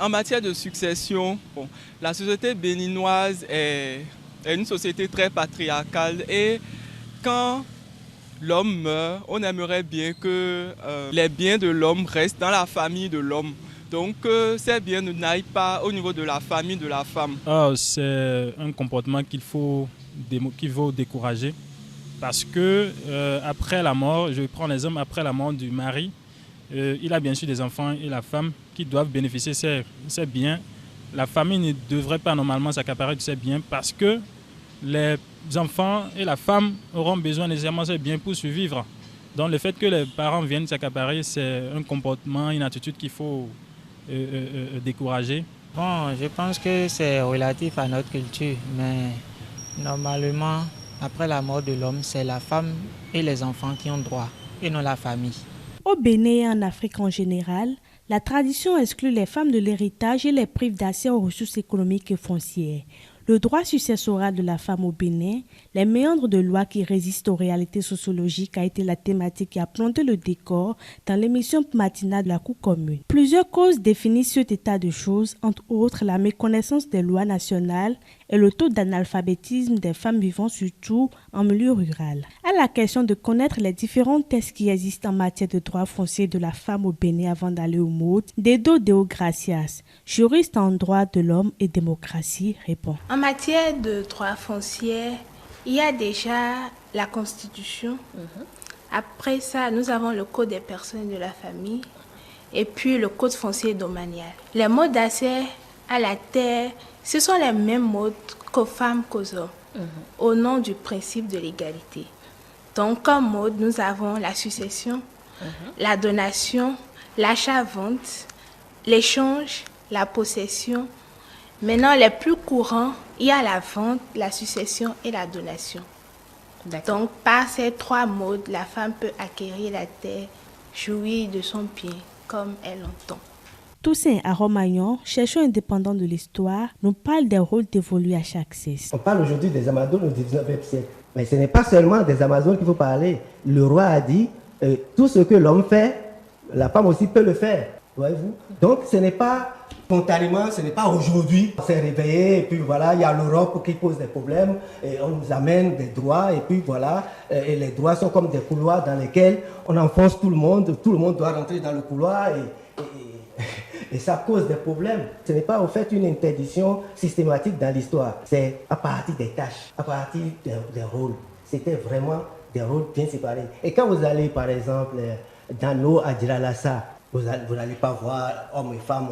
En matière de succession, bon, la société béninoise est une société très patriarcale et quand l'homme meurt, on aimerait bien que les biens de l'homme restent dans la famille de l'homme. Donc ces biens ne n'aillent pas au niveau de la famille de la femme. C'est un comportement qu'il faut décourager parce que après la mort, je prends l'exemple, après la mort du mari, il a bien sûr des enfants et la femme qui doivent bénéficier de ces biens. La famille ne devrait pas normalement s'accaparer de ces biens parce que les enfants et la femme auront besoin nécessairement de ces biens pour survivre. Donc le fait que les parents viennent s'accaparer, c'est un comportement, une attitude qu'il faut décourager. Bon, je pense que c'est relatif à notre culture, mais normalement, après la mort de l'homme, c'est la femme et les enfants qui ont droit, et non la famille. Au Bénin et en Afrique en général, la tradition exclut les femmes de l'héritage et les prive d'accès aux ressources économiques et foncières. Le droit successoral de la femme au Bénin, les méandres de loi qui résistent aux réalités sociologiques a été la thématique qui a planté le décor dans l'émission matinale de la Cour commune. Plusieurs causes définissent cet état de choses, entre autres la méconnaissance des lois nationales et le taux d'analphabétisme des femmes vivant surtout en milieu rural. À la question de connaître les différents textes qui existent en matière de droit foncier de la femme au Bénin avant d'aller au MOD, Dedo Deogracias, juriste en droit de l'homme et démocratie, répond. En matière de droit foncier, il y a déjà la Constitution. Après ça, nous avons le Code des personnes de la famille et puis le Code foncier domanial. Les modes d'accès à la terre, ce sont les mêmes modes qu'aux femmes qu'aux hommes, au nom du principe de l'égalité. Donc, comme mode, nous avons la succession, la donation, l'achat-vente, l'échange, la possession. Maintenant, les plus courants, il y a la vente, la succession et la donation. Donc, par ces trois modes, la femme peut acquérir la terre, jouir de son bien comme elle l'entend. Toussaint Aromagnon, chercheur indépendant de l'histoire, nous parle des rôles dévolus à chaque sexe. On parle aujourd'hui des Amazones au 19e siècle. Mais ce n'est pas seulement des Amazones qu'il faut parler. Le roi a dit, tout ce que l'homme fait, la femme aussi peut le faire. Voyez-vous? Donc, ce n'est pas spontanément, ce n'est pas aujourd'hui. On s'est réveillé et puis voilà, il y a l'Europe qui pose des problèmes et on nous amène des droits et puis voilà, et les droits sont comme des couloirs dans lesquels on enfonce tout le monde doit rentrer dans le couloir et ça cause des problèmes. Ce n'est pas en fait une interdiction systématique dans l'histoire, c'est à partir des tâches, à partir des rôles. C'était vraiment des rôles bien séparés. Et quand vous allez par exemple dans l'eau à Djilalassa, vous n'allez pas voir hommes et femmes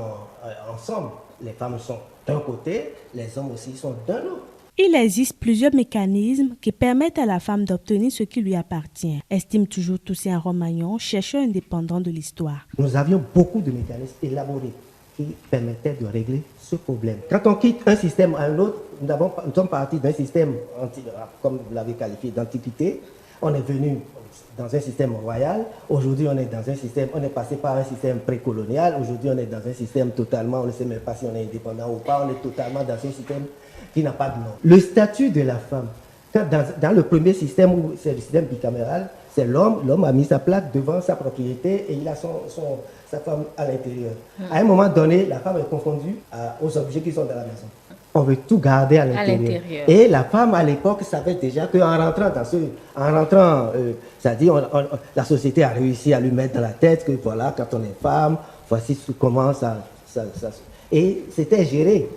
ensemble. Les femmes sont d'un côté, les hommes aussi sont d'un autre. Il existe plusieurs mécanismes qui permettent à la femme d'obtenir ce qui lui appartient, estime toujours Toussaint Aromagnon, chercheur indépendant de l'histoire. Nous avions beaucoup de mécanismes élaborés qui permettaient de régler ce problème. Quand on quitte un système à un autre, nous sommes partis d'un système, comme vous l'avez qualifié, d'antiquité. On est venu dans un système royal. Aujourd'hui, on est dans un système, on est passé par un système précolonial. Aujourd'hui, on est dans un système totalement, on ne sait même pas si on est indépendant ou pas. On est totalement dans un système qui n'a pas de nom. Le statut de la femme, dans le premier système, où c'est le système bicaméral, c'est l'homme a mis sa plaque devant sa propriété et il a sa femme à l'intérieur. À un moment donné, la femme est confondue aux objets qui sont dans la maison. On veut tout garder à l'intérieur. Et la femme, à l'époque, savait déjà qu'en rentrant c'est-à-dire, la société a réussi à lui mettre dans la tête que voilà, quand on est femme, voici comment ça et c'était géré.